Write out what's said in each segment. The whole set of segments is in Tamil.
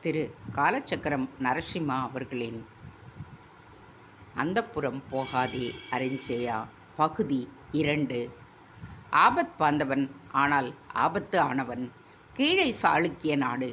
திரு காலச்சக்கரம் நரசிம்மா அவர்களின் அந்தப்புறம் போகாதே அரிஞ்சயா பகுதி 2. ஆபத் பாந்தவன் ஆனால் ஆபத்து ஆனவன். கீழே சாளுக்கிய நாடு.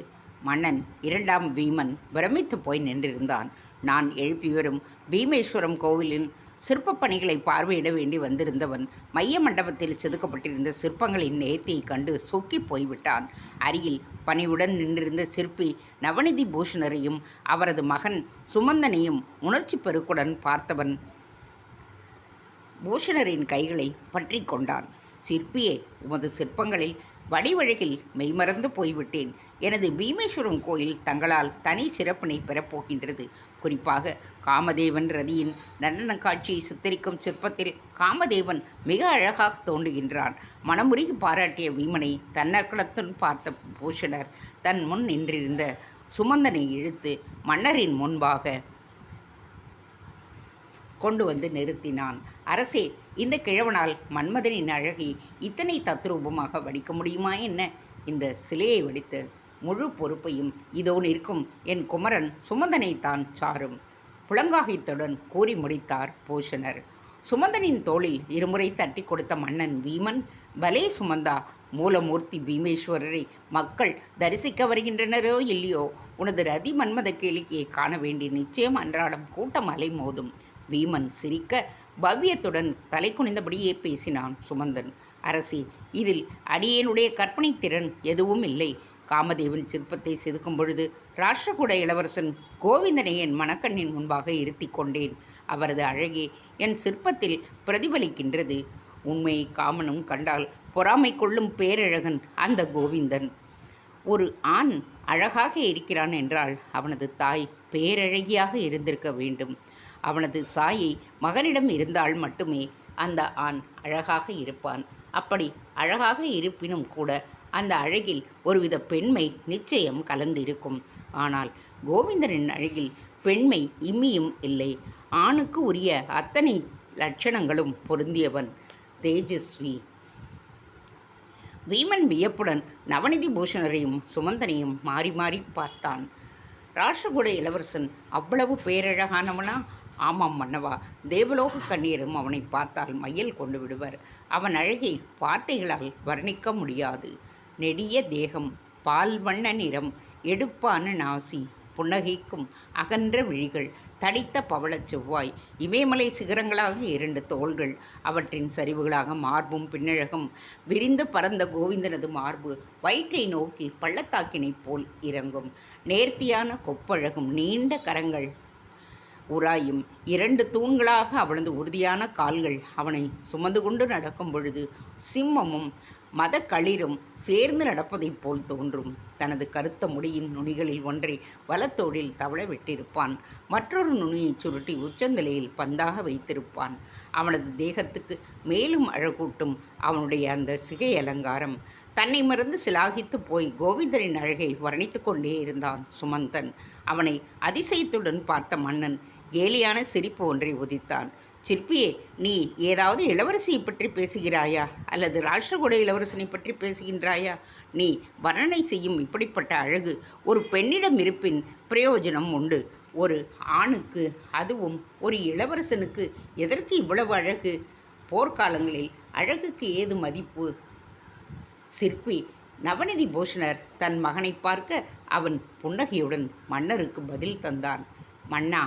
மன்னன் 2ஆம் வீமன் பிரமித்து போய் நின்றிருந்தான். நான் எழுப்பி வரும் பீமேஸ்வரம் கோவிலின் சிற்பப் பணிகளை பார்வையிட வேண்டி வந்திருந்தவன் மைய மண்டபத்தில் செதுக்கப்பட்டிருந்த சிற்பங்களின் நேர்த்தியைக் கண்டு சொக்கி போய்விட்டான். அருகில் பணிவுடன் நின்றிருந்த சிற்பி நவநிதி பூஷணரையும் அவரது மகன் சுமந்தனையும் உணர்ச்சி பெருக்குடன் பார்த்தவன் பூஷணரின் கைகளை பற்றி கொண்டான். சிற்பியே, உமது சிற்பங்களில் வடிவழகில் மெய்மறந்து போய்விட்டேன். எனது பீமேஸ்வரம் கோயில் தங்களால் தனி சிறப்பினை பெறப்போகின்றது. குறிப்பாக காமதேவன் ரதியின் நடன காட்சியை சித்தரிக்கும் சிற்பத்தில் காமதேவன் மிக அழகாக தோன்றுகின்றான். மனமுருகி பாராட்டிய வீமனை தன்னக்கலத்துடன் பார்த்த பூஷணர் தன் முன் நின்றிருந்த சுமந்தனை இழுத்து மன்னரின் முன்பாக கொண்டு வந்து நிறுத்தினான். அரசே, இந்த கிழவனால் மன்மதனின் அழகை இத்தனை தத்ரூபமாக வடிக்க முடியுமா என்ன? இந்த சிலையை வடித்த முழு பொறுப்பையும் இதோ நிற்கும் என் குமரன் சுமந்தனைத்தான் சாரும். புலங்காகித்துடன் கூறி முடித்தார் பூஷணர். சுமந்தனின் தோளில் இருமுறை தட்டி கொடுத்த மன்னன் வீமன், பலே சுமந்தா, மூலமூர்த்தி பீமேஸ்வரரை மக்கள் தரிசிக்க வருகின்றனரோ இல்லையோ, உனது ரதி மன்மத கேளிக்கையை காண வேண்டி நிச்சயம் அன்றாடம் கூட்டம் அலைமோதும். வீமன் சிரிக்க பவ்யத்துடன் தலை குனிந்தபடியே பேசினான் சுமந்தன். அரசி, இதில் அடியேனுடைய கற்பனை திறன் எதுவும் இல்லை. காமதேவன் சிற்பத்தை செதுக்கும் பொழுது ராஷ்டிரகூட இளவரசன் கோவிந்தனை என் மணக்கண்ணின் முன்பாக இருத்தி கொண்டேன். அவரது அழகே என் சிற்பத்தில் பிரதிபலிக்கின்றது. உண்மையை காமனும் கண்டால் பொறாமை கொள்ளும் பேரழகன் அந்த கோவிந்தன். ஒரு ஆண் அழகாக இருக்கிறான் என்றால் அவனது தாய் பேரழகியாக இருந்திருக்க வேண்டும். அவனது சாயை மகனிடம் இருந்தால் மட்டுமே அந்த ஆண் அழகாக இருப்பான். அப்படி அழகாக இருப்பினும் கூட அந்த அழகில் ஒருவித பெண்மை நிச்சயம் கலந்திருக்கும். ஆனால் கோவிந்தனின் அழகில் பெண்மை இம்மியும் இல்லை. ஆணுக்கு உரிய அத்தனை லட்சணங்களும் பொருந்தியவன், தேஜஸ்வி. வீமன் வியப்புடன் நவநிதி பூஷணரையும் சுமந்தனையும் மாறி மாறி பார்த்தான். ராஷ்டிரகூட இளவரசன் அவ்வளவு பேரழகானவனா? ஆமாம் மன்னவா, தேவலோக கண்ணீரும் அவனை பார்த்தால் மையல் கொண்டு விடுவர். அவன் அழகை வார்த்தைகளால் வர்ணிக்க முடியாது. நெடிய தேகம், பால் வண்ண நிறம், எடுப்பான நாசி, புன்னகைக்கும் அகன்ற விழிகள், தடித்த பவளச் செவ்வாய், இமயமலை சிகரங்களாக 2 தோள்கள், அவற்றின் சரிவுகளாக மார்பும் பின்னழகும். விரிந்து பறந்த கோவிந்தனது மார்பு வயிற்றை நோக்கி பள்ளத்தாக்கினைப் போல் இறங்கும். நேர்த்தியான கொப்பழகும் நீண்ட கரங்கள் உராயும் 2 தூண்களாக அவனது உறுதியான கால்கள் அவனை சுமந்து கொண்டு நடக்கும் பொழுது சிம்மமும் மத களிரும் சேர்ந்து நடப்பதைப் போல் தோன்றும். தனது கருத்த முடியின் நுனிகளில் ஒன்றை வலத்தோடில் தவள விட்டிருப்பான். மற்றொரு நுனியை சுருட்டி உச்சந்தலையில் பந்தாக வைத்திருப்பான். அவனது தேகத்துக்கு மேலும் அழகூட்டும் அவனுடைய அந்த சிகை அலங்காரம். தன்னை மறந்து சிலாகித்து போய் கோவிந்தரின் அழகை வர்ணித்து கொண்டே இருந்தான் சுமந்தன். அவனை அதிசயத்துடன் பார்த்த மன்னன் கேலியான சிரிப்பு ஒன்றை உதித்தான். சிற்பியே, நீ ஏதாவது இளவரசியை பற்றி பேசுகிறாயா அல்லது ராஷ்டிரகூட இளவரசனை பற்றி பேசுகின்றாயா? நீ வர்ணனை செய்யும் இப்படிப்பட்ட அழகு ஒரு பெண்ணிடம் இருப்பின் பிரயோஜனம் உண்டு. ஒரு ஆணுக்கு, அதுவும் ஒரு இளவரசனுக்கு எதற்கு இவ்வளவு அழகு? போர்க்காலங்களில் அழகுக்கு ஏது மதிப்பு? சிற்பி நவநிதி பூஷணர் தன் மகனை பார்க்க அவன் புன்னகையுடன் மன்னருக்கு பதில் தந்தான். மன்னா,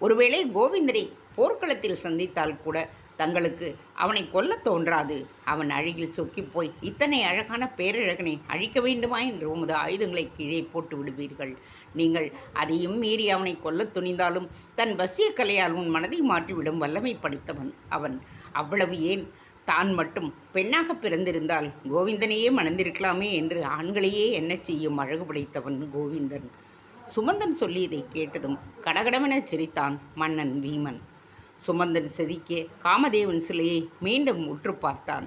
ஒருவேளை கோவிந்தரை போர்க்களத்தில் சந்தித்தால் கூட தங்களுக்கு அவனை கொல்ல தோன்றாது. அவன் அழகில் சொக்கிப்போய் இத்தனை அழகான பேரழகனை அழிக்க வேண்டுமா என்று உமது ஆயுதங்களை கீழே போட்டு விடுவீர்கள். நீங்கள் அதையும் மீறி அவனை கொல்ல துணிந்தாலும் தன் வசிய கலையால் உன் மனதை மாற்றிவிடும் வல்லமை படைத்தவன் அவன். அவ்வளவு ஏன், தான் மட்டும் பெண்ணாக பிறந்திருந்தால் கோவிந்தனையே மணந்திருக்கலாமே என்று ஆண்களையே எண்ணச் செய்யும் அழகு படைத்தவன் கோவிந்தன். சுமந்தன் சொல்லியதை கேட்டதும் கடகடமென சிரித்தான் மன்னன் வீமன். சுமந்தன் செதுக்கிய காமதேவன் சிலையை மீண்டும் உற்று பார்த்தான்.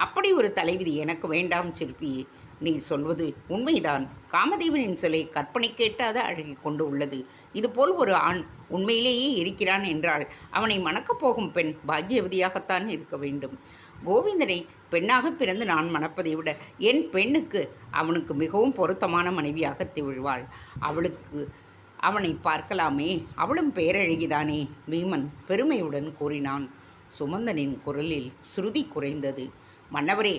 அப்படி ஒரு தலைவிதி எனக்கு வேண்டாம் சிற்பியே. நீ சொல்வது உண்மைதான். காமதேவனின் சிலை கற்பனை கேட்டாத அழகி கொண்டு உள்ளது. இதுபோல் ஒரு ஆண் உண்மையிலேயே இருக்கிறான் என்றால் அவனை மணக்கப் போகும் பெண் பாக்யவதியாகத்தான் இருக்க வேண்டும். கோவிந்தனை பெண்ணாக பிறந்து நான் மணப்பதை விட என் பெண்ணுக்கு அவனுக்கு மிகவும் பொருத்தமான மனைவியாக திகழ்வாள். அவனை பார்க்கலாமே, அவளும் பேரழகிதானே, வீமன் பெருமையுடன் கூறினான். சுமந்தனின் குரலில் சுருதி குறைந்தது. மன்னவரே,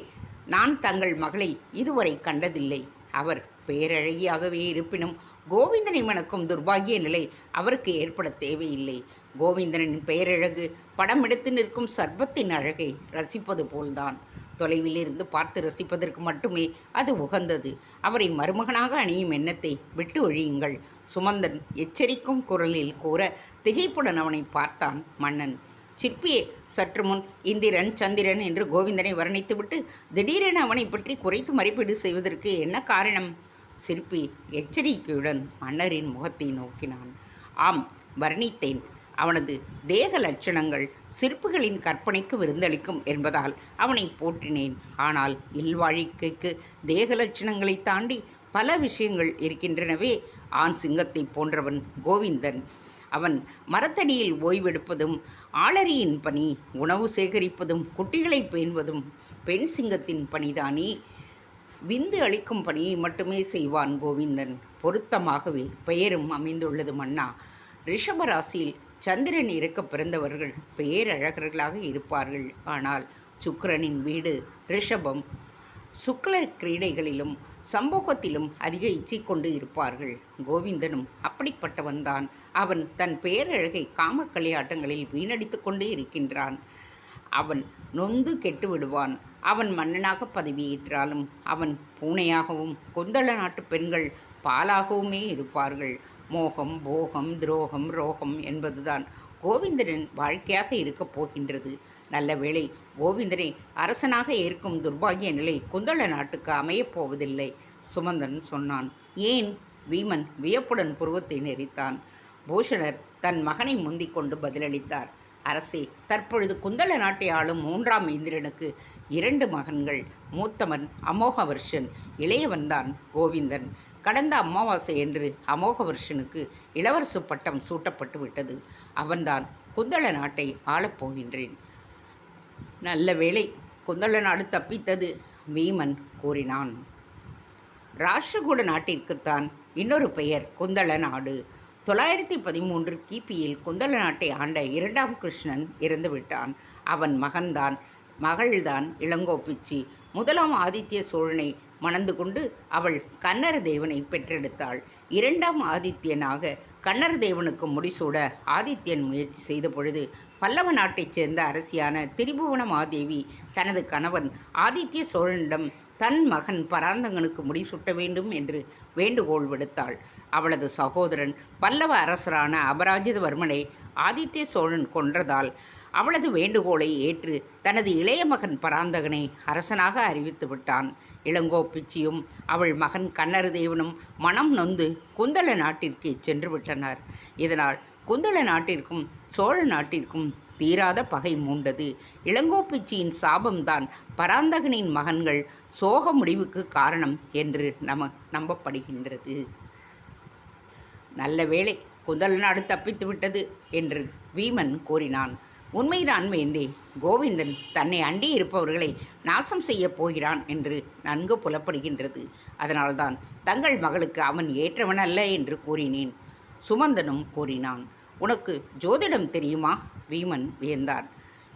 நான் தங்கள் மகளை இதுவரை கண்டதில்லை. அவர் பேரழகியாகவே இருப்பினும் கோவிந்தனை மணக்கும் துர்பாகிய நிலை அவருக்கு ஏற்பட தேவையில்லை. கோவிந்தனின் பேரழகு படம் எடுத்து நிற்கும் சர்ப்பத்தின் அழகை ரசிப்பது போல்தான். தொலைவில் இருந்து பார்த்து ரசிப்பதற்கு மட்டுமே அது உகந்தது. அவரை மருமகனாக அணியும் எண்ணத்தை விட்டு ஒழியுங்கள், சுமந்தன் எச்சரிக்கும் குரலில் கூற திகைப்புடன் அவனை பார்த்தான் மன்னன். சிற்பியே, சற்று முன் இந்திரன் சந்திரன் என்று கோவிந்தனை வர்ணித்துவிட்டு திடீரென அவனை பற்றி குறைத்து மதிப்பீடு செய்வதற்கு என்ன காரணம்? சிற்பி எச்சரிக்கையுடன் மன்னரின் முகத்தை நோக்கினான். ஆம், வர்ணித்தேன். அவனது தேக லட்சணங்கள் சிற்புகளின் கற்பனைக்கு விருந்தளிக்கும் என்பதால் அவனை போற்றினேன். ஆனால் இல்வாழ்க்கைக்கு தேக லட்சணங்களை தாண்டி பல விஷயங்கள் இருக்கின்றனவே. ஆண் சிங்கத்தை போன்றவன் கோவிந்தன். அவன் மரத்தடியில் ஓய்வெடுப்பதும், ஆளரியின் பணி உணவு சேகரிப்பதும், குட்டிகளை பேணுவதும் பெண் சிங்கத்தின் பணிதானே. விந்து அளிக்கும் பணியை மட்டுமே செய்வான் கோவிந்தன். பொருத்தமாகவே பெயரும் அமைந்துள்ளது மன்னா. ரிஷபராசியில் சந்திரன் இருக்க பிறந்தவர்கள் பேரழகர்களாக இருப்பார்கள். ஆனால் சுக்கிரனின் வீடு ரிஷபம். சுக்ல கிரீடைகளிலும் சம்போகத்திலும் அதிக இச்சை கொண்டு இருப்பார்கள். கோவிந்தனும் அப்படிப்பட்டவன்தான். அவன் தன் பேரழகை காம களியாட்டங்களில் வீணடித்து கொண்டு இருக்கின்றான். அவன் நொந்து கெட்டு விடுவான். அவன் மன்னனாக பதவியேற்றாலும் அவன் பூனையாகவும் கொந்தள நாட்டு பெண்கள் பாலாகவுமே இருப்பார்கள். மோகம், போகம், துரோகம், ரோகம் என்பதுதான் கோவிந்தனின் வாழ்க்கையாக இருக்கப் போகின்றது. நல்ல வேளை, கோவிந்தனை அரசனாக ஏற்கும் துர்பாகிய நிலை குந்தள நாட்டுக்கு அமையப் போவதில்லை, சுமந்தன் சொன்னான். ஏன்? வீமன் வியப்புடன் புருவத்தை நெறித்தான். பூஷணர் தன் மகனை முந்திக் கொண்டு பதிலளித்தார். அரசே, தற்பொழுது குந்தள நாட்டை ஆளும் 3ஆம் இந்திரனுக்கு 2 மகன்கள். மூத்தவன் அமோகவர்ஷன், இளையவன்தான் கோவிந்தன். கடந்த அமாவாசை என்று அமோகவர்ஷனுக்கு இளவரசு பட்டம் சூட்டப்பட்டு விட்டது. அவன்தான் குந்தள நாட்டை ஆளப்போகின்றேன். நல்ல வேளை, குந்தள நாடு தப்பித்தது, வீமன் கூறினான். ராஷ்டிரகூட நாட்டிற்குத்தான் இன்னொரு பெயர் குந்தள நாடு. 913 கிபியில் குந்தள நாட்டை ஆண்ட 2ஆம் கிருஷ்ணன் இறந்துவிட்டான். அவன் மகள்தான் இளங்கோப்பிச்சி. 1ஆம் ஆதித்ய சோழனை மணந்து கொண்டு அவள் கன்னர தேவனை பெற்றெடுத்தாள். 2ஆம் ஆதித்யனாக கன்னர தேவனுக்கு முடிசூட ஆதித்யன் முயற்சி செய்த பொழுது பல்லவ நாட்டைச் சேர்ந்த அரசியான திரிபுவன மாதேவி தனது கணவன் ஆதித்ய சோழனிடம் தன் மகன் பராந்தகனுக்கு முடிசூட்ட வேண்டும் என்று வேண்டுகோள் விடுத்தாள். அவளது சகோதரன் பல்லவ அரசரான அபராஜிதவர்மனை ஆதித்ய சோழன் கொன்றதால் அவளது வேண்டுகோளை ஏற்று தனது இளைய மகன் பராந்தகனை அரசனாக அறிவித்து விட்டான். இளங்கோப்பிச்சியும் அவள் மகன் கன்னரதேவனும் மனம் நொந்து குந்தள நாட்டிற்கு சென்று விட்டனர். இதனால் குந்தள நாட்டிற்கும் சோழ நாட்டிற்கும் தீராத பகை மூண்டது. இளங்கோப்பிச்சியின் சாபம்தான் பராந்தகனின் மகன்கள் சோக முடிவுக்கு காரணம் என்று நம்பப்படுகின்றது. நல்ல வேளை, குந்தள நாடு தப்பித்து விட்டது என்று வீமன் கூறினான். உண்மைதான் வேந்தே, கோவிந்தன் தன்னை அண்டி இருப்பவர்களை நாசம் செய்யப் போகிறான் என்று நன்கு புலப்படுகின்றது. அதனால்தான் தங்கள் மகளுக்கு அவன் ஏற்றவன் அல்ல என்று கூறினேன், சுமந்தனும் கூறினான். உனக்கு ஜோதிடம் தெரியுமா? வீமன் வியந்தான்.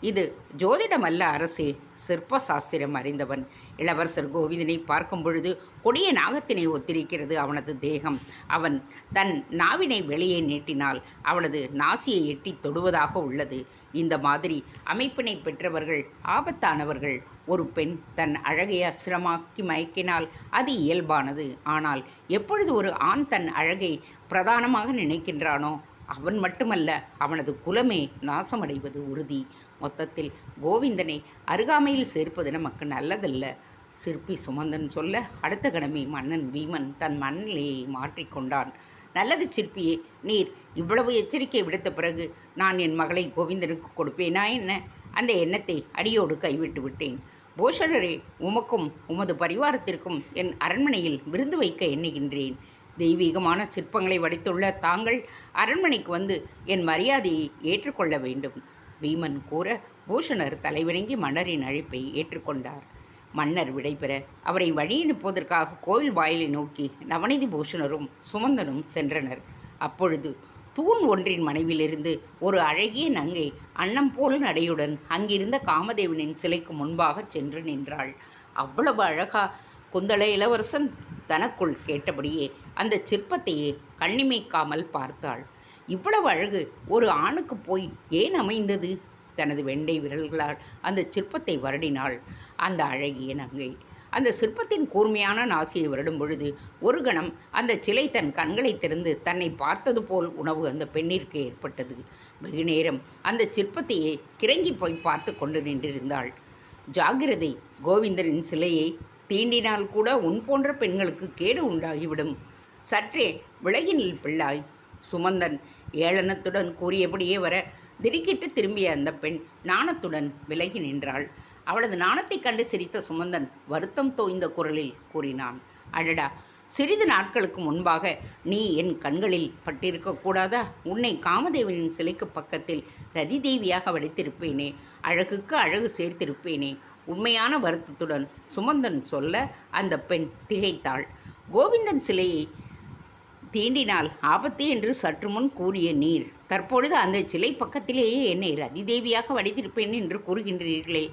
இது ஜோதிடம் அல்ல அரசே, சிற்ப சாஸ்திரம் அறிந்தவன். இளவரசர் கோவிந்தனை பார்க்கும் பொழுது கொடிய நாகத்தினை ஒத்திருக்கிறது அவனது தேகம். அவன் தன் நாவினை வெளியே நீட்டினால் அவனது நாசியை எட்டி தொடுவதாக உள்ளது. இந்த மாதிரி அமைப்பினை பெற்றவர்கள் ஆபத்தானவர்கள். ஒரு பெண் தன் அழகை அசிரமாக்கி மயக்கினால் அது இயல்பானது. ஆனால் எப்பொழுது ஒரு ஆண் தன் அழகை பிரதானமாக நினைக்கின்றானோ அவன் மட்டுமல்ல, அவனது குலமே நாசமடைவது உறுதி. மொத்தத்தில் கோவிந்தனை அருகாமையில் சேர்ப்பது நமக்கு நல்லதல்ல. சிற்பி சுமந்தன் சொல்ல அடுத்த கணமே மன்னன் வீமன் தன் மனநிலையை மாற்றிக்கொண்டான். நல்லது சிற்பியே, நீர் இவ்வளவு எச்சரிக்கை விடுத்த பிறகு நான் என் மகளை கோவிந்தனுக்கு கொடுப்பேனா என்ன? அந்த எண்ணத்தை அடியோடு கைவிட்டு விட்டேன். பூஷணரே, உமக்கும் உமது பரிவாரத்திற்கும் என் அரண்மனையில் விருந்து வைக்க எண்ணுகின்றேன். தெய்வீகமான சிற்பங்களை வடித்துள்ள தாங்கள் அரண்மனைக்கு வந்து என் மரியாதையை ஏற்றுக்கொள்ள வேண்டும். பீமன் கூற பூஷணர் தலைவணங்கி மன்னரின் அழைப்பை ஏற்றுக்கொண்டார். மன்னர் விடைபெற அவரை வழியனுப்புவதற்காக கோவில் வாயிலை நோக்கி நவநீதி பூஷணரும் சுமந்தனும் சென்றனர். அப்பொழுது தூண் ஒன்றின் மனைவிலிருந்து ஒரு அழகிய நங்கை அன்னம் போல் நடையுடன் அங்கிருந்த காமதேவனின் சிலைக்கு முன்பாக சென்று நின்றாள். அவ்வளவு அழகா? குந்தள இளவரசன் தனக்குள் கேட்டபடியே அந்த சிற்பத்தையே கண்ணிமைக்காமல் பார்த்தாள். இவ்வளவு அழகு ஒரு ஆணுக்கு போய் ஏன் அமைந்தது? தனது வெண்டை விரல்களால் அந்த சிற்பத்தை வருடினாள் அந்த அழகிய நங்கை. அந்த சிற்பத்தின் கூர்மையான நாசியை வருடும் பொழுது ஒரு கணம் அந்த சிலை தன் கண்களை திறந்து தன்னை பார்த்தது போல் உணவு அந்த பெண்ணிற்கு ஏற்பட்டது. வெகு நேரம் அந்த சிற்பத்தையே கிறங்கி போய் பார்த்து கொண்டு நின்றிருந்தாள். ஜாகிரதை, கோவிந்தனின் சிலையை தீண்டினால் கூட உன் போன்ற பெண்களுக்கு கேடு உண்டாகிவிடும். சற்றே விலகினில் பிள்ளாய். சுமந்தன் ஏளனத்துடன் கூறியபடியே வர திடுக்கிட்டு திரும்பிய அந்த பெண் நாணத்துடன் விலகி நின்றாள். அவளது நாணத்தை கண்டு சிரித்த சுமந்தன் வருத்தம் தோய்ந்த குரலில் கூறினான், அடடா, சிறிது நாட்களுக்கு முன்பாக நீ என் கண்களில் பட்டிருக்கக்கூடாதா? உன்னை காமதேவனின் சிலைக்கு பக்கத்தில் ரதி தேவியாக வடித்திருப்பேனே, அழகுக்கு அழகு சேர்த்திருப்பேனே. உண்மையான வருத்தத்துடன் சுமந்தன் சொல்ல அந்த பெண் திகைத்தாள். கோவிந்தன் சிலையை தீண்டினால் ஆபத்து என்று சற்று முன் கூறிய நீர் தற்பொழுது அந்த சிலை பக்கத்திலேயே என்னை ரதிதேவியாக வடித்திருப்பேன் என்று கூறுகின்றீர்களே,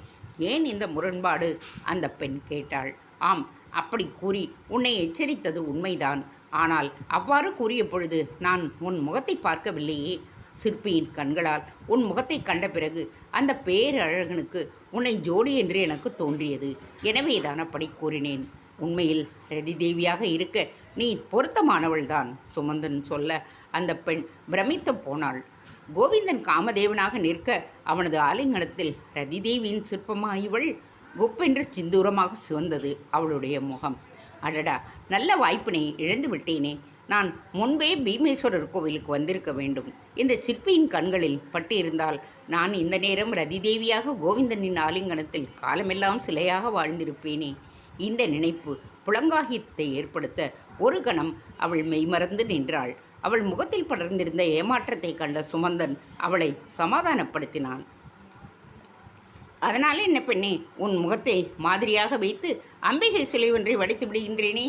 ஏன் இந்த முரண்பாடு? அந்த பெண் கேட்டாள். ஆம், அப்படி கூறி உன்னை எச்சரித்தது உண்மைதான். ஆனால் அவ்வாறு கூறிய பொழுது நான் உன் முகத்தை பார்க்கவில்லையே. சிற்பியின் கண்களால் உன் முகத்தை கண்ட பிறகு அந்த பேரழகனுக்கு உன்னை ஜோடி என்று எனக்கு தோன்றியது. எனவேதான் அப்படி கூறினேன். உண்மையில் ரதி தேவியாக இருக்க நீ பொருத்தமானவள்தான். சுமந்தன் சொல்ல அந்த பெண் பிரமித்து போனாள். கோவிந்தன் காமதேவனாக நிற்க அவனது ஆலிங்கனத்தில் ரதிதேவியின் சிற்பமாயிவள் குப்பென்று சிந்தூரமாக சிவந்தது அவளுடைய முகம். அடடா, நல்ல வாய்ப்பினை இழந்து விட்டேனே. நான் முன்பே பீமேஸ்வரர் கோவிலுக்கு வந்திருக்க வேண்டும். இந்த சிற்பியின் கண்களில் பட்டிருந்தால் நான் இந்த நேரம் ரதிதேவியாக கோவிந்தனின் ஆலிங்கனத்தில் காலமெல்லாம் சிலையாக வாழ்ந்திருப்பேனே. இந்த நினைப்பு புலங்காகியத்தை ஏற்படுத்த ஒரு கணம் அவள் மெய்மறந்து நின்றாள். அவள் முகத்தில் படர்ந்திருந்த ஏமாற்றத்தை கண்ட சுமந்தன் அவளை சமாதானப்படுத்தினான். அதனால என்ன பெண்ணே, உன் முகத்தை மாதிரியாக வைத்து அம்பிகை சிலை ஒன்றை வடித்து விடுகின்றேனே.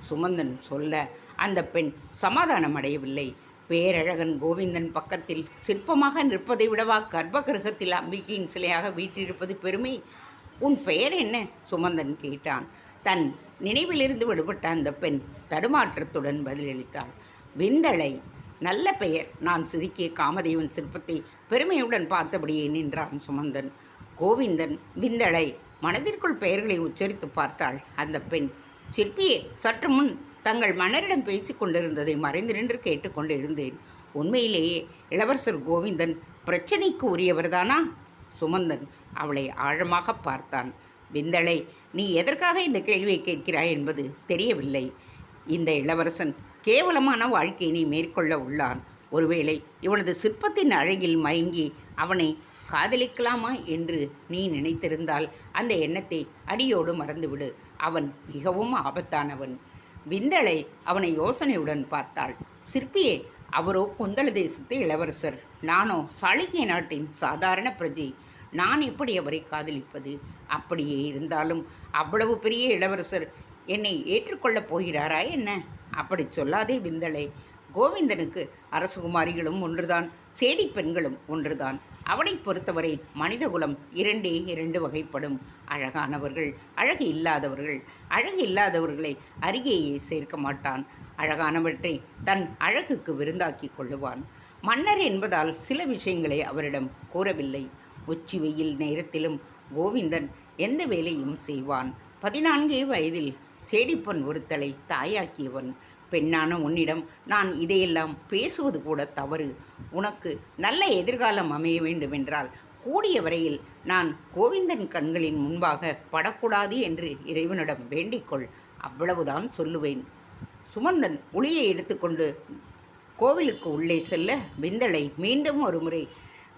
சுமந்தன் சொல்ல அந்த பெண் சமாதானம் அடையவில்லை. பேரழகன் கோவிந்தன் பக்கத்தில் சிற்பமாக நிற்பதை விடவா கர்ப்பகிரகத்தில் அம்பிகையின் சிலையாக வீற்றிருப்பது பெருமை? உன் பெயர் என்ன? சுமந்தன் கேட்டான். தன் நினைவிலிருந்து விடுபட்ட அந்த பெண் தடுமாற்றத்துடன் பதிலளித்தாள். விந்தளை. நல்ல பெயர். நான் சிரிக்கிய காமதேவன் சிற்பத்தை பெருமையுடன் பார்த்தபடியே நின்றான் சுமந்தன். கோவிந்தன், விந்தளை. மனதிற்குள் பெயர்களை உச்சரித்து பார்த்தாள் அந்த பெண். சிற்பியே, சற்று முன் தங்கள் மன்னரிடம் பேசி கொண்டிருந்ததை மறைந்து நின்று கேட்டுக்கொண்டு இருந்தேன். உண்மையிலேயே இளவரசர் கோவிந்தன் பிரச்சனைக்கு உரியவர்தானா? சுமந்தன் அவளை ஆழமாக பார்த்தான். விந்தளை, நீ எதற்காக இந்த கேள்வியை கேட்கிறாய் என்பது தெரியவில்லை. இந்த இளவரசன் கேவலமான வாழ்க்கையினை மேற்கொள்ள உள்ளான். ஒருவேளை இவனது சிற்பத்தின் அழகில் மயங்கி அவனை காதலிக்கலாமா என்று நீ நினைத்திருந்தால் அந்த எண்ணத்தை அடியோடு மறந்துவிடு. அவன் மிகவும் ஆபத்தானவன். விந்தளை அவனை யோசனையுடன் பார்த்தாள். சிற்பியே, அவரோ குந்தள தேசத்து இளவரசர், நானோ சாளுக்கிய நாட்டின் சாதாரண பிரஜை. நான் எப்படி அவரை காதலிப்பது? அப்படியே இருந்தாலும் அவ்வளவு பெரிய இளவரசர் என்னை ஏற்றுக்கொள்ளப் போகிறாரா என்ன? அப்படி சொல்லாதே விந்தளை. கோவிந்தனுக்கு அரசகுமாரிகளும் ஒன்றுதான், சேடி பெண்களும் ஒன்றுதான். அவனை பொறுத்தவரை மனிதகுலம் இரண்டு வகைப்படும். அழகானவர்கள், அழகு இல்லாதவர்கள். அழகு இல்லாதவர்களை அருகேயே சேர்க்க மாட்டான். அழகானவற்றை தன் அழகுக்கு விருந்தாக்கி கொள்ளுவான். மன்னர் என்பதால் சில விஷயங்களை அவரிடம் கூறவில்லை. உச்சி வெயில் நேரத்திலும் கோவிந்தன் எந்த வேலையும் செய்வான். 14 வயதில் சேடிப்பன் ஒருத்தலை தாயாக்கியவன். பெண்ணான உன்னிடம் நான் இதையெல்லாம் பேசுவது கூட தவறு. உனக்கு நல்ல எதிர்காலம் அமைய வேண்டுமென்றால் கூடிய வரையில் நான் கோவிந்தன் கண்களின் முன்பாக படக்கூடாது என்று இறைவனிடம் வேண்டிக்கொள். அவ்வளவுதான் சொல்லுவேன். சுமந்தன் ஒளியை எடுத்துக்கொண்டு கோவிலுக்கு உள்ளே செல்ல விந்தளை மீண்டும் ஒரு முறை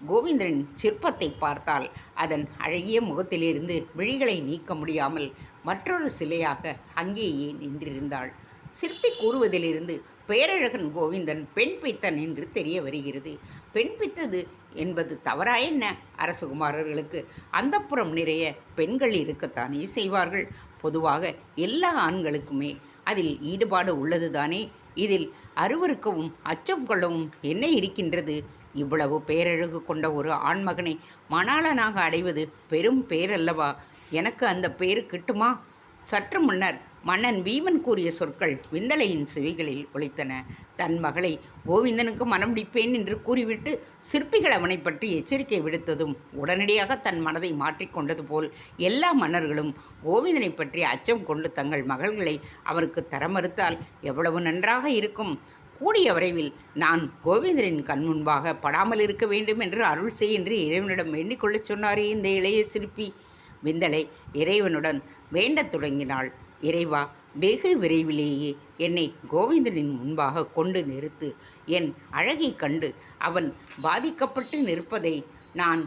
கோவிந்தனின் சிற்பத்தை பார்த்தால் அதன் அழகிய முகத்திலிருந்து விழிகளை நீக்க முடியாமல் மற்றொரு சிலையாக அங்கேயே நின்றிருந்தாள். சிற்பி கூறுவதிலிருந்து பேரழகன் கோவிந்தன் பெண் பித்தன் என்று தெரிய வருகிறது. பெண் பித்தது என்பது தவறா என்ன? அரசகுமாரர்களுக்கு அந்தப்புறம் நிறைய பெண்கள் இருக்கத்தானே செய்வார்கள். பொதுவாக எல்லா ஆண்களுக்குமே அதில் ஈடுபாடு உள்ளதுதானே. இதில் அருவருக்கவும் அச்சம் கொள்ளவும் என்ன இருக்கின்றது? இவ்வளவு பேரழகு கொண்ட ஒரு ஆண்மகனை மணாளனாக அடைவது பெரும் பேரல்லவா? எனக்கு அந்த பேரு கிட்டுமா? சற்று முன்னர் மன்னன் வீமன் கூறிய சொற்கள் விந்தலையின் செவிகளில் ஒலித்தன. தன் மகளை கோவிந்தனுக்கு மணமுடிப்பேன் என்று கூறிவிட்டு சிற்பிகள் அவனை பற்றி எச்சரிக்கை விடுத்ததும் உடனடியாக தன் மனதை மாற்றிக்கொண்டது போல் எல்லா மன்னர்களும் கோவிந்தனை பற்றி அச்சம் கொண்டு தங்கள் மகள்களை அவருக்கு தர மறுத்தால் எவ்வளவு நன்றாக இருக்கும். கூடிய விரைவில் நான் கோவிந்தரின் கண் முன்பாக படாமல் இருக்க வேண்டும் என்று அருள் செய் என்று இறைவனிடம் வேண்டிக்கொள்ளச் சொன்னாரே இந்த இளைய சிற்பி. விந்தலை இறைவனுடன் வேண்டத் தொடங்கினாள். இறைவா, வெகு விரைவிலேயே என்னை கோவிந்தனின் முன்பாக கொண்டு நிறுத்து. என் அழகை கண்டு அவன் பாதிக்கப்பட்டு நிற்பதை நான்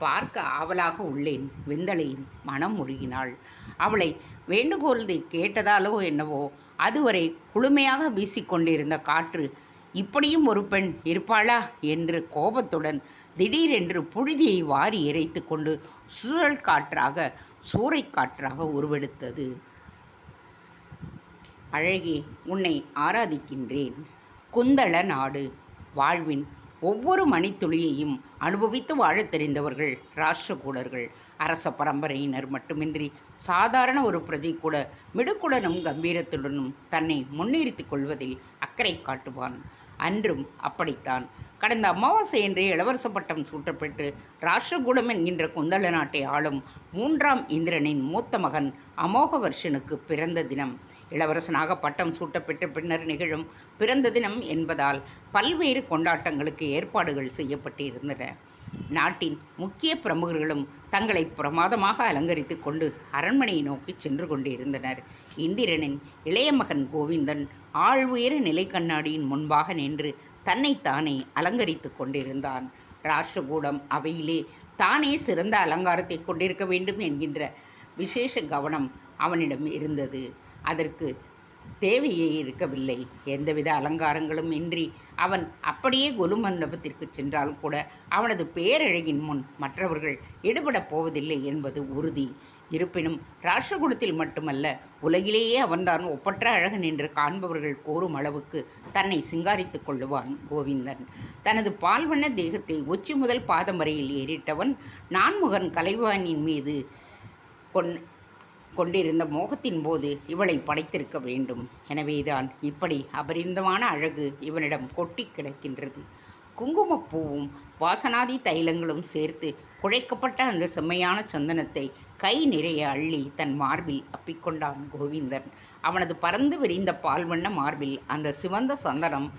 பார்க்க ஆவலாக உள்ளேன். விந்தலையின் மனம் உருகினாள். அவளை வேண்டுகோளை கேட்டதாலோ என்னவோ அதுவரை குளுமையாக வீசிக்கொண்டிருந்த காற்று இப்படியும் ஒரு பெண் இருப்பாளா என்று கோபத்துடன் திடீரென்று புழுதியை வாரி இறைத்து கொண்டு சுழல் காற்றாக சூறைக்காற்றாக உருவெடுத்தது. அழகே, உன்னை ஆராதிக்கின்றேன். குந்தள நாடு வாழ்வின் ஒவ்வொரு மணித்துளியையும் அனுபவித்து வாழத் தெரிந்தவர்கள் ராஷ்டிரகூடர்கள். அரச பரம்பரையினர் மட்டுமின்றி சாதாரண ஒரு பிரஜை கூட மிடுக்குடனும் கம்பீரத்துடனும் தன்னை முன்னிறுத்திக் கொள்வதில் அக்கறை காட்டுவான். அன்றும் அப்படித்தான். கடந்த அமாவாசையன்றே இளவரச பட்டம் சூட்டப்பட்டு ராஷ்டிரகூடம் என்கின்ற குந்தள நாட்டை ஆளும் 3ஆம் இந்திரனின் மூத்த மகன் அமோகவர்ஷனுக்கு பிறந்த தினம். இளவரசனாக பட்டம் சூட்டப்பட்ட பின்னர் நிகழும் பிறந்த தினம் என்பதால் பல்வேறு கொண்டாட்டங்களுக்கு ஏற்பாடுகள் செய்யப்பட்டிருந்தன. நாட்டின் முக்கிய பிரமுகர்களும் தங்களை பிரமாதமாக அலங்கரித்து கொண்டு அரண்மனையை நோக்கி சென்று கொண்டிருந்தனர். இந்திரனின் இளைய மகன் கோவிந்தன் ஆள் உயர நிலை கண்ணாடியின் முன்பாக நின்று தன்னைத்தானே அலங்கரித்து கொண்டிருந்தான். ராஷ்டிரகூடம் அவையிலே தானே சிறந்த அலங்காரத்தை கொண்டிருக்க வேண்டும் என்கின்ற விசேஷ கவனம் அவனிடம் இருந்தது. அதற்கு தேவையே இருக்கவில்லை. எந்தவித அலங்காரங்களும் இன்றி அவன் அப்படியே கொலு மண்டபத்திற்கு சென்றால் கூட அவனது பேரழகின் முன் மற்றவர்கள் ஈடுபடப் போவதில்லை என்பது உறுதி. இருப்பினும் ராஷ்டிரகூடத்தில் மட்டுமல்ல, உலகிலேயே அவன்தான் ஒப்பற்ற அழகன் என்று காண்பவர்கள் கோரும் அளவுக்கு தன்னை சிங்காரித்து கொள்ளுவான் கோவிந்தன். தனது பால்வண்ண தேகத்தை உச்சி முதல் பாதம் வரையில் ஏறிட்டவன் நான்முகன் கலைவாணியின் மீது கொண்டிருந்த மோகத்தின் போது இவளை படைத்திருக்க வேண்டும். எனவேதான் இப்படி அபரிந்தமான அழகு இவனிடம் கொட்டி கிடக்கின்றது. குங்குமப்பூவும் வாசனாதி தைலங்களும் சேர்த்து குழைக்கப்பட்ட அந்த செம்மையான சந்தனத்தை கை நிறைய அள்ளி தன் மார்பில் அப்பிக்கொண்டான் கோவிந்தன். அவனது பறந்து விரிந்த பால்வண்ண மார்பில் அந்த சிவந்த சந்தனம்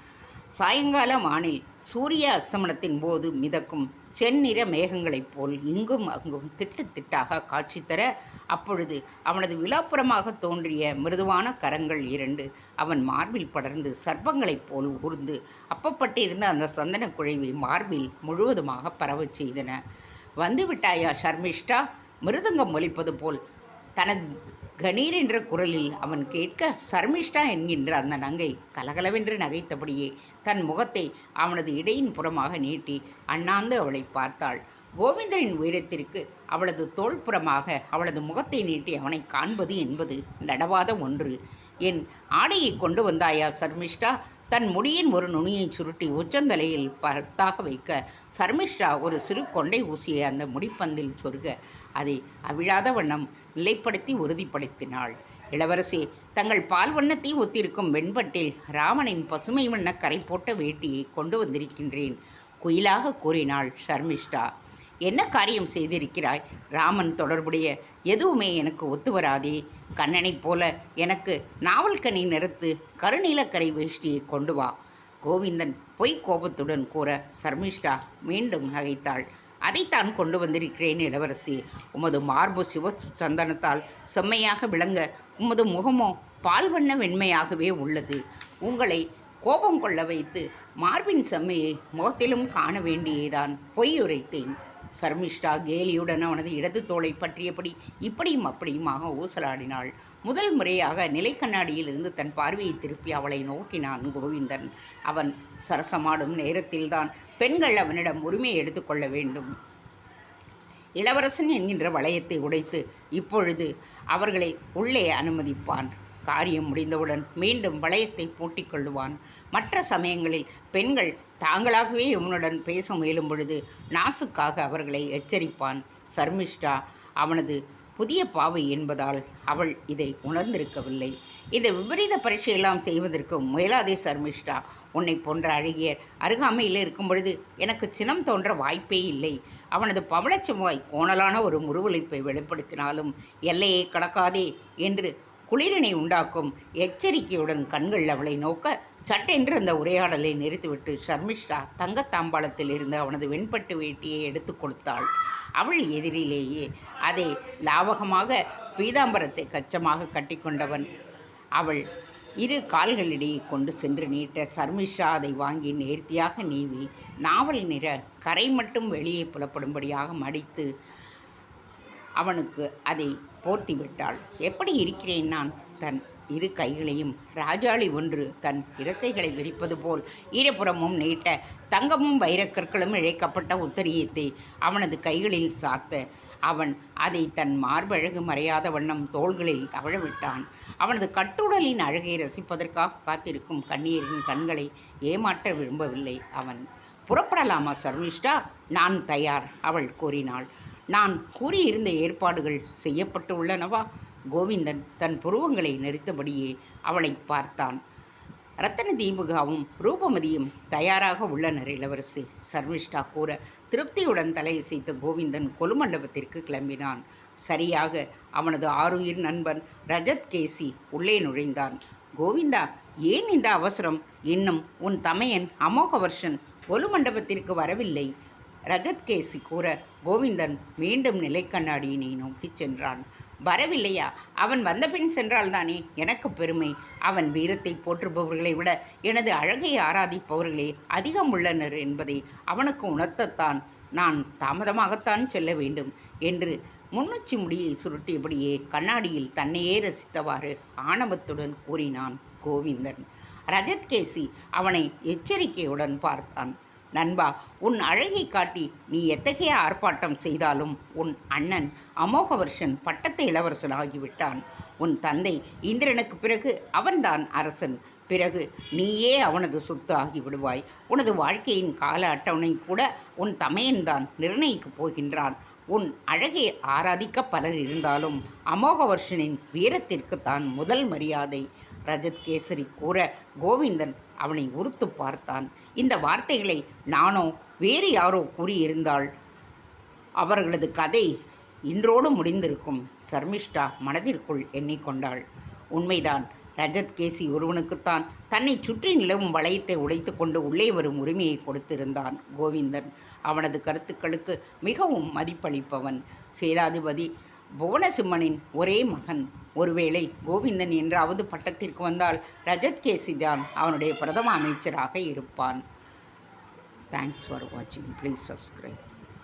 சாயங்கால வானில் சூரிய அஸ்தமனத்தின் போது மிதக்கும் செந்நிற மேகங்களைப் போல் இங்கும் அங்கும் திட்டு திட்டாக காட்சி தர, அப்பொழுது அவனது விழாப்புறமாக தோன்றிய மிருதுவான கரங்கள் 2 அவன் மார்பில் படர்ந்து சர்ப்பங்களைப் போல் ஊர்ந்து அப்பப்பட்டிருந்த அந்த சந்தன குழைவை மார்பில் முழுவதுமாக பரவச் செய்தன. வந்துவிட்டாயா ஷர்மிஷ்டா? மிருதங்கம் ஒலிப்பது போல் தனது கணீர் என்ற குரலில் அவன் கேட்க, சர்மிஷ்டா என்கின்ற அந்த நங்கை கலகலவென்று நகைத்தபடியே தன் முகத்தை அவனது இடையின் புறமாக நீட்டி அண்ணாந்து அவளை பார்த்தாள். கோவிந்தனின் உயரத்திற்கு அவளது தோள்புறமாக அவளது முகத்தை நீட்டி அவனை காண்பது என்பது நடவாத ஒன்று. என் ஆடையை கொண்டு வந்தாயா சர்மிஷ்டா? தன் முடியின் ஒரு நுனியை சுருட்டி உச்சந்தலையில் பத்தாக வைக்க சர்மிஷ்டா ஒரு சிறு கொண்டை ஊசியை அந்த முடிப்பந்தில் சொருக அதை அவிழாத வண்ணம் நிலைப்படுத்தி உறுதிப்படுத்தினாள். இளவரசி, தங்கள் பால் வண்ணத்தை ஒத்திருக்கும் வெண்பட்டில் ராமனின் பசுமை வண்ண கரை போட்ட வேட்டியை கொண்டு வந்திருக்கின்றேன் குயிலாக கூறினாள் ஷர்மிஷ்டா. என்ன காரியம் செய்திருக்கிறாய்? ராமன் தொடர்புடைய எதுவுமே எனக்கு ஒத்து வராதே. கண்ணனைப் போல எனக்கு நாவல்கனி நிறத்து கருநீலக்கரை வேஷ்டியை கொண்டு வா. கோவிந்தன் பொய் கோபத்துடன் கூற சர்மிஷ்டா மீண்டும் நகைத்தாள். அதைத்தான் கொண்டு வந்திருக்கிறேன் இளவரசி. உமது மார்பு சிவ சந்தனத்தால் செம்மையாக விளங்க, உமது முகமோ பால் வண்ண வெண்மையாகவே உள்ளது. உங்களை கோபம் கொள்ள வைத்து மார்பின் செம்மையை முகத்திலும் காண வேண்டியேதான் பொய் உரைத்தேன். சர்மிஷ்டா கேலியுடன் அவனது இடது தோளை பற்றியபடி இப்படியும் அப்படியுமாக ஊசலாடினாள். முதல் முறையாக நிலைக்கண்ணாடியில் இருந்து தன் பார்வையை திருப்பி அவளை நோக்கினான் கோவிந்தன். அவன் சரசமாடும் நேரத்தில்தான் பெண்கள் அவனிடம் உரிமையை எடுத்துக்கொள்ள வேண்டும். இளவரசன் என்கின்ற வளையத்தை உடைத்து இப்பொழுது அவர்களை உள்ளே அனுமதிப்பான். காரியம் முடிந்தவுடன் மீண்டும் வளையத்தை பூட்டிக்கொள்ளுவான். மற்ற சமயங்களில் பெண்கள் தாங்களாகவே இவனுடன் பேச முயலும் பொழுது நாசுக்காக அவர்களை எச்சரிப்பான். சர்மிஷ்டா அவனது புதிய பாவை என்பதால் அவள் இதை உணர்ந்திருக்கவில்லை. இந்த விபரீத பரீட்சையெல்லாம் செய்வதற்கு முயலாதே சர்மிஷ்டா. உன்னை போன்ற அழகியர் அருகாமையில் இருக்கும் பொழுது எனக்கு சினம் தோன்ற வாய்ப்பே இல்லை. அவனது பவளச்செவ்வாய் கோணலான ஒரு முறுவலிப்பை வெளிப்படுத்தினாலும் எல்லையை கடக்காதே என்று குளிரினை உண்டாக்கும் எச்சரிக்கையுடன் கண்கள் அவளை நோக்க சட்டென்று அந்த உரையாடலை நிறுத்திவிட்டு ஷர்மிஷ்டா தங்கத்தாம்பாளத்தில் இருந்து அவனது வெண்பட்டு வேட்டியை எடுத்து கொடுத்தாள். அவள் எதிரிலேயே அதை லாவகமாக பீதாம்பரத்தை கச்சமாக கட்டிக்கொண்டவன் அவள் இரு கால்களிடையே கொண்டு சென்று நீட்ட சர்மிஷ்டா அதை வாங்கி நேர்த்தியாக நீவி நாவல் நிற கரை மட்டும் வெளியே புலப்படும்படியாக மடித்து அவனுக்கு அதை போர்த்தி விட்டாள். எப்படி இருக்கிறேன் நான்? தன் இரு கைகளையும் ராஜாளி ஒன்று தன் இறக்கைகளை விரிப்பது போல் ஈரப்புறமும் நீட்ட தங்கமும் வைரக்கற்களும் இழைக்கப்பட்ட உத்தரியத்தை அவனது கைகளில் சாத்த அவன் அதை தன் மார்பழகு மறையாத வண்ணம் தோள்களில் தவழவிட்டான். அவனது கட்டுடலின் அழகை ரசிப்பதற்காக காத்திருக்கும் கண்ணீரின் கண்களை ஏமாற்ற விரும்பவில்லை அவன். புறப்படலாமா சர்மிஷ்டா? நான் தயார், அவள் கூறினாள். நான் கூறியிருந்த ஏற்பாடுகள் செய்யப்பட்டு உள்ளனவா? கோவிந்தன் தன் புருவங்களை நெறித்தபடியே அவளை பார்த்தான். ரத்தன தீபிகாவும் ரூபமதியும் தயாராக உள்ளனர் இளவரசி, சர்மிஷ்டா கூற திருப்தியுடன் தலையசைத்த கோவிந்தன் கொலுமண்டபத்திற்கு கிளம்பினான். சரியாக அவனது ஆருயிர் நண்பன் ரஜத் கேசி உள்ளே நுழைந்தான். கோவிந்தா, ஏன் இந்த அவசரம்? இன்னும் உன் தமையன் அமோகவர்ஷன் கொலுமண்டபத்திற்கு வரவில்லை. ரஜத்கேசி கூற கோவிந்தன் மீண்டும் நிலைக்கண்ணாடியினை நோக்கிச் சென்றான். வரவில்லையா? அவன் வந்தபின் சென்றால்தானே எனக்கு பெருமை. அவன் வீரத்தை போற்றுபவர்களை விட எனது அழகை ஆராதிப்பவர்களே அதிகம் உள்ளனர் என்பதை அவனுக்கு உணர்த்தத்தான் நான் தாமதமாகத்தான் செல்ல வேண்டும் என்று முன்னுச்சி முடியை சுருட்டியபடியே கண்ணாடியில் தன்னையே ரசித்தவாறு ஆணவத்துடன் கூறினான் கோவிந்தன். ரஜத்கேசி அவனை எச்சரிக்கையுடன் பார்த்தான். நண்பா, உன் அழகை காட்டி நீ எத்தகைய ஆர்ப்பாட்டம் செய்தாலும் உன் அண்ணன் அமோகவர்ஷன் பட்டத்து இளவரசனாகிவிட்டான். உன் தந்தை இந்திரனுக்கு பிறகு அவன்தான் அரசன். பிறகு நீயே அவனது சொத்து ஆகிவிடுவாய். உனது வாழ்க்கையின் கால அட்டவணை கூட உன் தமையன்தான் நிர்ணயிக்கப் போகின்றான். உன் அழகை ஆராதிக்க பலர் இருந்தாலும் அமோகவர்ஷனின் வீரத்திற்கு தான் முதல் மரியாதை. ரஜத்கேசரி கூற கோவிந்தன் அவனை உறுத்து பார்த்தான். இந்த வார்த்தைகளை நானோ வேறு யாரோ கூறியிருந்தால் அவர்களது கதை இன்றோடு முடிந்திருக்கும். சர்மிஷ்டா மனதிற்குள் எண்ணிக்கொண்டாள். உண்மைதான், ரஜத்கேசி ஒருவனுக்குத்தான் தன்னை சுற்றி நிலவும் வளையத்தை உடைத்து கொண்டு உள்ளே வரும் உரிமையை கொடுத்திருந்தான் கோவிந்தன். அவனது கருத்துக்களுக்கு மிகவும் மதிப்பளிப்பவன். சேனாதிபதி புவனசிம்மனின் ஒரே மகன். ஒருவேளை கோவிந்தன் என்றாவது பட்டத்திற்கு வந்தால் ரஜத்கேசி தான் அவனுடைய பிரதம அமைச்சராக இருப்பான். தேங்க்ஸ் ஃபார் வாட்சிங். Please subscribe.